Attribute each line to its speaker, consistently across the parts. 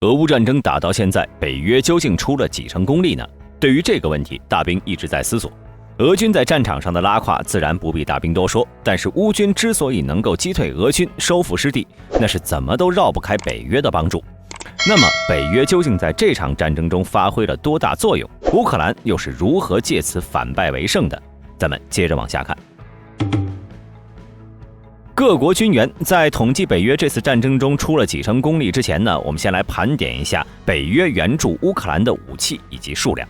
Speaker 1: 俄乌战争打到现在，北约究竟出了几成功力呢？对于这个问题，大兵一直在思索。俄军在战场上的拉胯自然不必大兵多说，但是乌军之所以能够击退俄军、收复失地，那是怎么都绕不开北约的帮助。那么，北约究竟在这场战争中发挥了多大作用？乌克兰又是如何借此反败为胜的？咱们接着往下看。各国军援在统计北约这次战争中出了几成功力之前呢，我们先来盘点一下北约援助乌克兰的武器以及数量。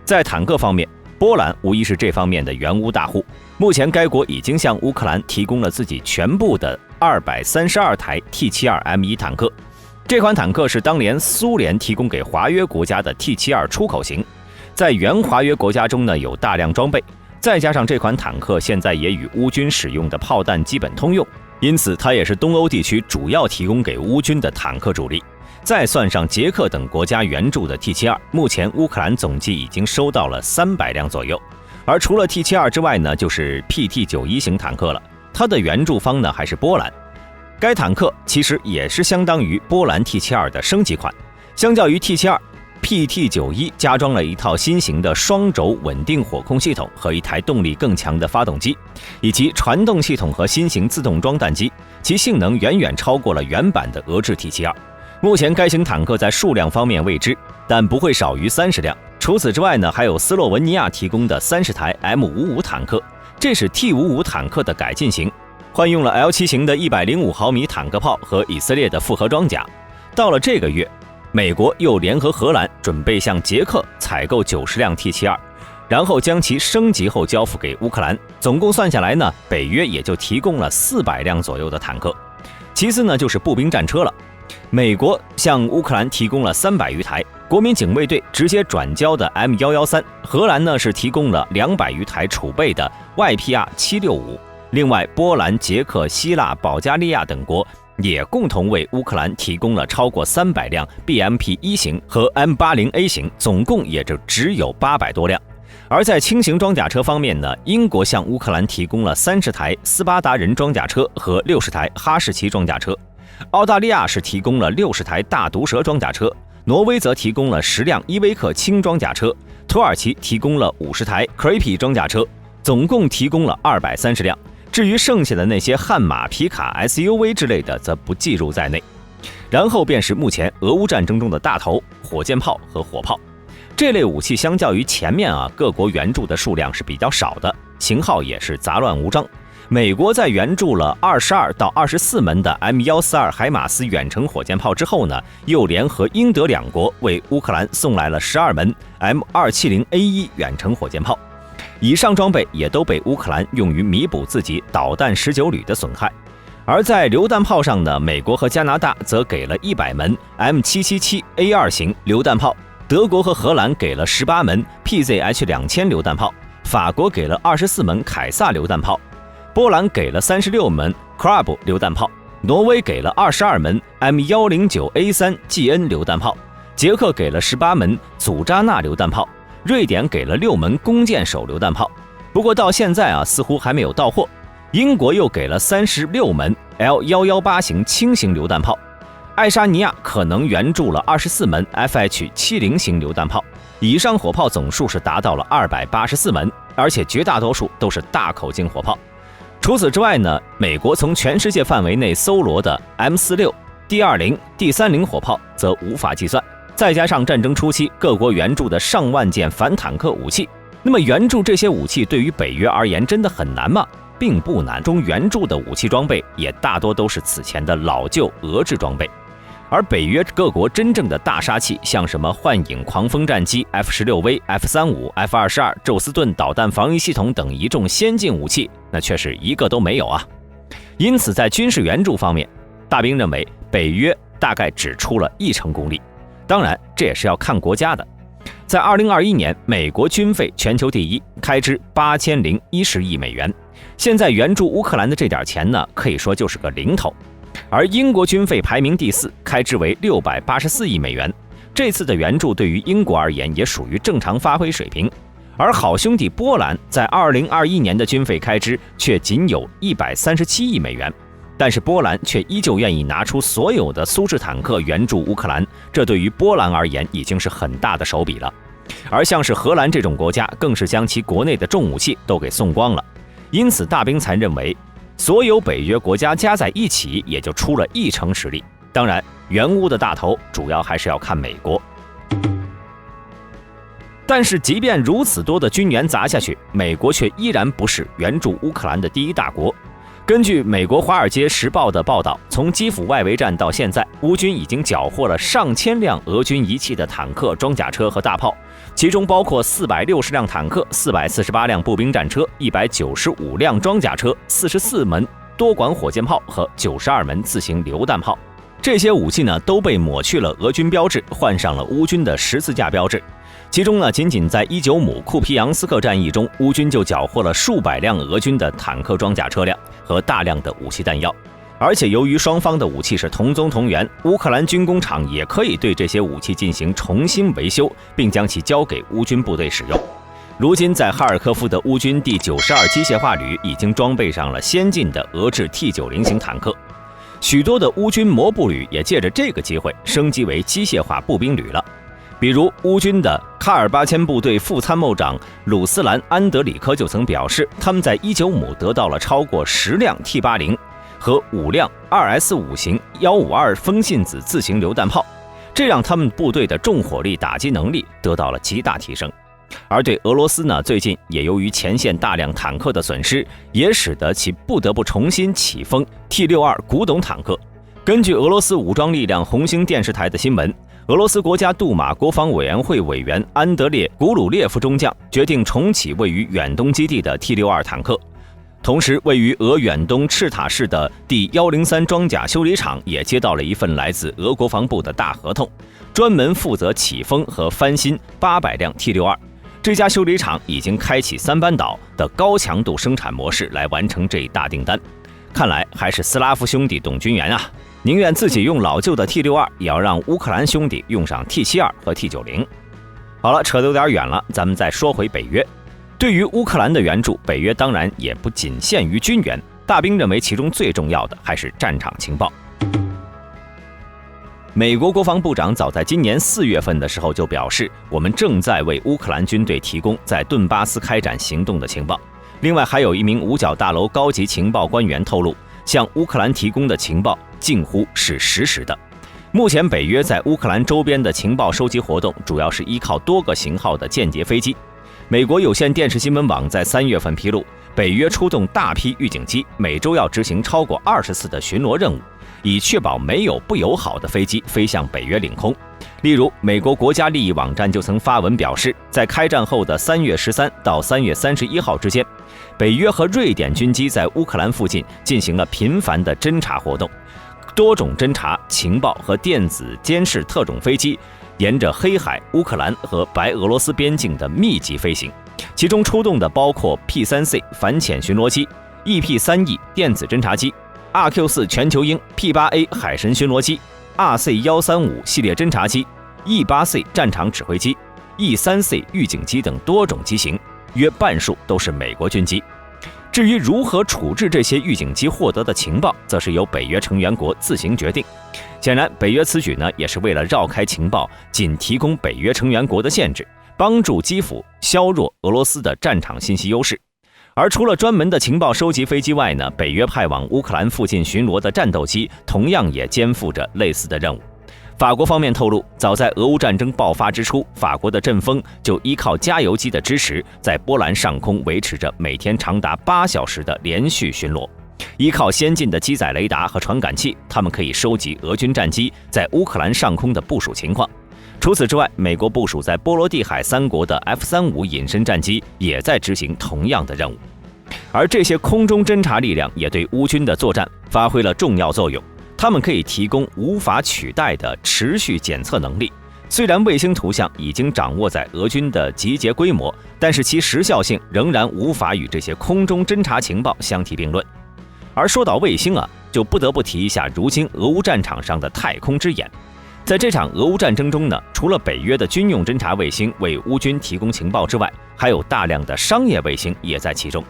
Speaker 1: 在坦克方面，波兰无疑是这方面的援乌大户。目前该国已经向乌克兰提供了自己全部的232台 T72M1 坦克。这款坦克是当年苏联提供给华约国家的 T72 出口型，在原华约国家中呢有大量装备。再加上这款坦克现在也与乌军使用的炮弹基本通用，因此它也是东欧地区主要提供给乌军的坦克主力。再算上捷克等国家援助的 T72， 目前乌克兰总计已经收到了300辆左右。而除了 T72 之外呢，就是 PT91 型坦克了，它的援助方呢还是波兰。该坦克其实也是相当于波兰 T72 的升级款，相较于 T72。PT91 加装了一套新型的双轴稳定火控系统和一台动力更强的发动机，以及传动系统和新型自动装弹机，其性能远远超过了原版的俄制 T72。目前该型坦克在数量方面未知，但不会少于30辆。除此之外呢，还有斯洛文尼亚提供的30台 M55 坦克，这是 T55 坦克的改进型，换用了 L7 型的105毫米坦克炮和以色列的复合装甲。到了这个月，美国又联合荷兰准备向捷克采购90辆 T72， 然后将其升级后交付给乌克兰。总共算下来呢，北约也就提供了400辆左右的坦克。其次呢，就是步兵战车了。美国向乌克兰提供了300余台，国民警卫队直接转交的 M113， 荷兰呢是提供了200余台储备的 YPR765。另外，波兰、捷克、希腊、保加利亚等国也共同为乌克兰提供了超过300辆 BMP1 型和 M80A 型，总共也就只有800多辆。而在轻型装甲车方面呢，英国向乌克兰提供了30台斯巴达人装甲车和60台哈士奇装甲车，澳大利亚是提供了60台大毒蛇装甲车，挪威则提供了10辆伊维克轻装甲车，土耳其提供了50台 Creepy 装甲车，总共提供了230辆。至于剩下的那些悍马、皮卡、SUV 之类的，则不计入在内。然后便是目前俄乌战争中的大头——火箭炮和火炮。这类武器相较于前面各国援助的数量是比较少的，型号也是杂乱无章。美国在援助了22到24门的 M142海马斯远程火箭炮之后呢，又联合英德两国为乌克兰送来了12门 M270A1 远程火箭炮。以上装备也都被乌克兰用于弥补自己导弹19旅的损害。而在榴弹炮上呢，美国和加拿大则给了100门 M777A2 型榴弹炮，德国和荷兰给了18门 PZH2000 榴弹炮，法国给了24门凯撒榴弹炮，波兰给了36门 Krab 榴弹炮，挪威给了22门 M109A3 GN 榴弹炮，捷克给了18门祖扎纳榴弹炮，瑞典给了6门弓箭手榴弹炮。不过到现在似乎还没有到货。英国又给了36门 L118 型轻型榴弹炮，爱沙尼亚可能援助了24门 FH70 型榴弹炮。以上火炮总数是达到了284门，而且绝大多数都是大口径火炮。除此之外呢，美国从全世界范围内搜罗的 M46、D20、D30火炮则无法计算，再加上战争初期各国援助的上万件反坦克武器，那么援助这些武器对于北约而言真的很难吗？并不难，中援助的武器装备也大多都是此前的老旧俄制装备。而北约各国真正的大杀器，像什么幻影狂风战机、F16V、F35、F22、宙斯盾导弹防御系统等一众先进武器，那却是一个都没有啊。因此在军事援助方面，大兵认为北约大概只出了1成功力。当然这也是要看国家的。在2021年，美国军费全球第一，开支8010亿美元。现在援助乌克兰的这点钱呢，可以说就是个零头。而英国军费排名第4，开支为684亿美元。这次的援助对于英国而言也属于正常发挥水平。而好兄弟波兰在2021年的军费开支却仅有137亿美元。但是波兰却依旧愿意拿出所有的苏式坦克援助乌克兰，这对于波兰而言已经是很大的手笔了。而像是荷兰这种国家，更是将其国内的重武器都给送光了。因此，大兵才认为，所有北约国家加在一起也就出了1成实力。当然，援乌的大头主要还是要看美国。但是，即便如此多的军援砸下去，美国却依然不是援助乌克兰的第一大国。根据美国《华尔街时报》的报道，从基辅外围战到现在，乌军已经缴获了上千辆俄军遗弃的坦克、装甲车和大炮，其中包括460辆坦克、448辆步兵战车、195辆装甲车、44门多管火箭炮和92门自行榴弹炮。这些武器呢，都被抹去了俄军标志，换上了乌军的十字架标志。其中呢，仅仅在伊久姆库皮扬斯克战役中，乌军就缴获了数百辆俄军的坦克装甲车辆和大量的武器弹药。而且由于双方的武器是同宗同源，乌克兰军工厂也可以对这些武器进行重新维修，并将其交给乌军部队使用。如今在哈尔科夫的乌军第92机械化旅已经装备上了先进的俄制 T90型坦克，许多的乌军摩步旅也借着这个机会升级为机械化步兵旅了。比如乌军的卡尔巴阡部队副参谋长鲁斯兰·安德里科就曾表示，他们在伊久姆得到了超过10辆 T80和5辆 2S5 型152风信子自行榴弹炮，这让他们部队的重火力打击能力得到了极大提升。而对俄罗斯呢，最近也由于前线大量坦克的损失，也使得其不得不重新起风 T62古董坦克。根据俄罗斯武装力量红星电视台的新闻，俄罗斯国家杜马国防委员会委员安德烈·古鲁列夫中将决定重启位于远东基地的 T62坦克，同时位于俄远东赤塔市的第103装甲修理厂也接到了一份来自俄国防部的大合同，专门负责起风和翻新800辆 T62。这家修理厂已经开启3班倒的高强度生产模式来完成这一大订单。看来还是斯拉夫兄弟懂军援啊，宁愿自己用老旧的 T62， 也要让乌克兰兄弟用上 T72和 T90。好了，扯得有点远了，咱们再说回北约。对于乌克兰的援助，北约当然也不仅限于军援，大兵认为其中最重要的还是战场情报。美国国防部长早在今年4月份的时候就表示，我们正在为乌克兰军队提供在顿巴斯开展行动的情报。另外还有一名五角大楼高级情报官员透露，向乌克兰提供的情报近乎是实时的。目前北约在乌克兰周边的情报收集活动主要是依靠多个型号的间谍飞机。美国有线电视新闻网在3月份披露，北约出动大批预警机，每周要执行超过20次的巡逻任务，以确保没有不友好的飞机飞向北约领空。例如，美国国家利益网站就曾发文表示，在开战后的3月13到3月31号之间，北约和瑞典军机在乌克兰附近进行了频繁的侦察活动，多种侦察、情报和电子监视特种飞机沿着黑海、乌克兰和白俄罗斯边境的密集飞行，其中出动的包括 P3C 反潜巡逻机、EP3E 电子侦察机、RQ4 全球鹰、P8A 海神巡逻机、RC135系列侦察机、E8C 战场指挥机、E3C 预警机等多种机型，约半数都是美国军机。至于如何处置这些预警机获得的情报，则是由北约成员国自行决定。显然，北约此举呢，也是为了绕开情报仅提供北约成员国的限制，帮助基辅削弱俄罗斯的战场信息优势。而除了专门的情报收集飞机外呢，北约派往乌克兰附近巡逻的战斗机同样也肩负着类似的任务。法国方面透露，早在俄乌战争爆发之初，法国的阵风就依靠加油机的支持，在波兰上空维持着每天长达8小时的连续巡逻。依靠先进的机载雷达和传感器，他们可以收集俄军战机在乌克兰上空的部署情况。除此之外，美国部署在波罗的海3国的 F-35隐身战机也在执行同样的任务。而这些空中侦察力量也对乌军的作战发挥了重要作用。他们可以提供无法取代的持续检测能力。虽然卫星图像已经掌握在俄军的集结规模，但是其时效性仍然无法与这些空中侦察情报相提并论。而说到卫星啊，就不得不提一下如今俄乌战场上的太空之眼。在这场俄乌战争中呢，除了北约的军用侦察卫星为乌军提供情报之外，还有大量的商业卫星也在其中。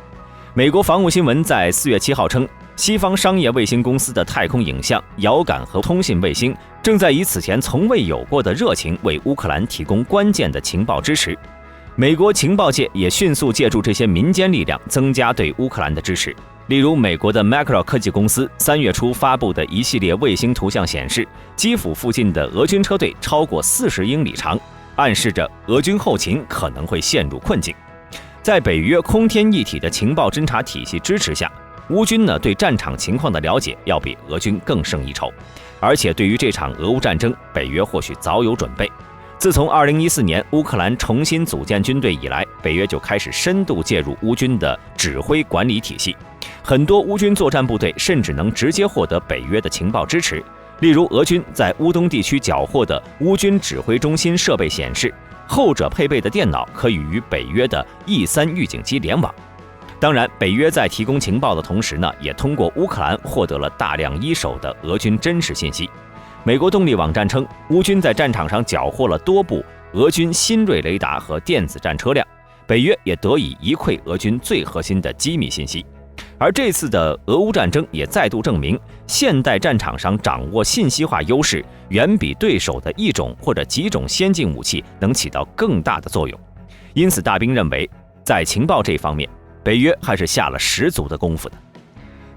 Speaker 1: 美国防务新闻在4月7号称，西方商业卫星公司的太空影像、遥感和通信卫星正在以此前从未有过的热情为乌克兰提供关键的情报支持。美国情报界也迅速借助这些民间力量增加对乌克兰的支持。例如，美国的 Macro 科技公司3月初发布的一系列卫星图像显示，基辅附近的俄军车队超过40英里长，暗示着俄军后勤可能会陷入困境。在北约空天一体的情报侦察体系支持下，乌军对战场情况的了解要比俄军更胜一筹。而且对于这场俄乌战争，北约或许早有准备。自从2014年乌克兰重新组建军队以来，北约就开始深度介入乌军的指挥管理体系。很多乌军作战部队甚至能直接获得北约的情报支持。例如，俄军在乌东地区缴获的乌军指挥中心设备显示，后者配备的电脑可以与北约的 E3 预警机联网。当然，北约在提供情报的同时也通过乌克兰获得了大量一手的俄军真实信息。美国动力网站称，乌军在战场上缴获了多部俄军新锐雷达和电子战车辆，北约也得以一窥俄军最核心的机密信息。而这次的俄乌战争也再度证明，现代战场上掌握信息化优势，远比对手的一种或者几种先进武器能起到更大的作用。因此，大兵认为，在情报这方面，北约还是下了十足的功夫的。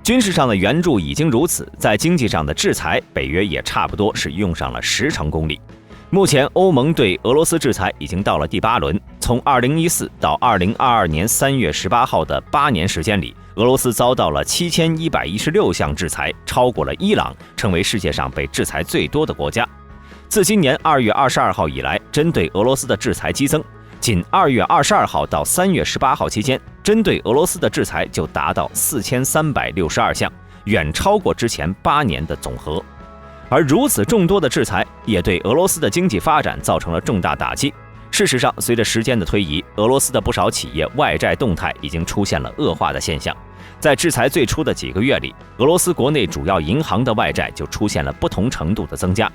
Speaker 1: 军事上的援助已经如此，在经济上的制裁，北约也差不多是用上了10成功力。目前，欧盟对俄罗斯制裁已经到了第8轮，从2014到2022年3月18号的8年时间里，俄罗斯遭到了7116项制裁，超过了伊朗，成为世界上被制裁最多的国家。自今年2月22号以来，针对俄罗斯的制裁激增，仅2月22号到3月18号期间，针对俄罗斯的制裁就达到4362项，远超过之前8年的总和。而如此众多的制裁也对俄罗斯的经济发展造成了重大打击。事实上，随着时间的推移，俄罗斯的不少企业外债动态已经出现了恶化的现象。在制裁最初的几个月里，俄罗斯国内主要银行的外债就出现了不同程度的增加。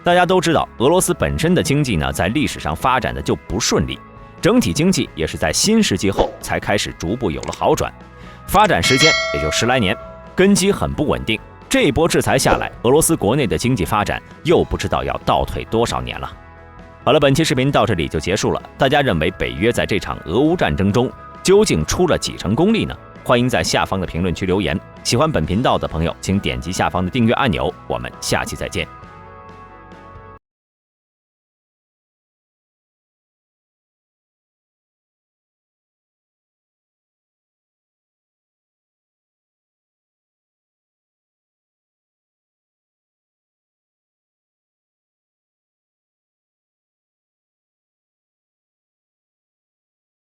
Speaker 1: 大家都知道，俄罗斯本身的经济在历史上发展的就不顺利，整体经济也是在新世纪后才开始逐步有了好转，发展时间也就10来年，根基很不稳定。这一波制裁下来，俄罗斯国内的经济发展又不知道要倒退多少年了。好了，本期视频到这里就结束了。大家认为北约在这场俄乌战争中究竟出了几成功力呢？欢迎在下方的评论区留言。喜欢本频道的朋友，请点击下方的订阅按钮。我们下期再见。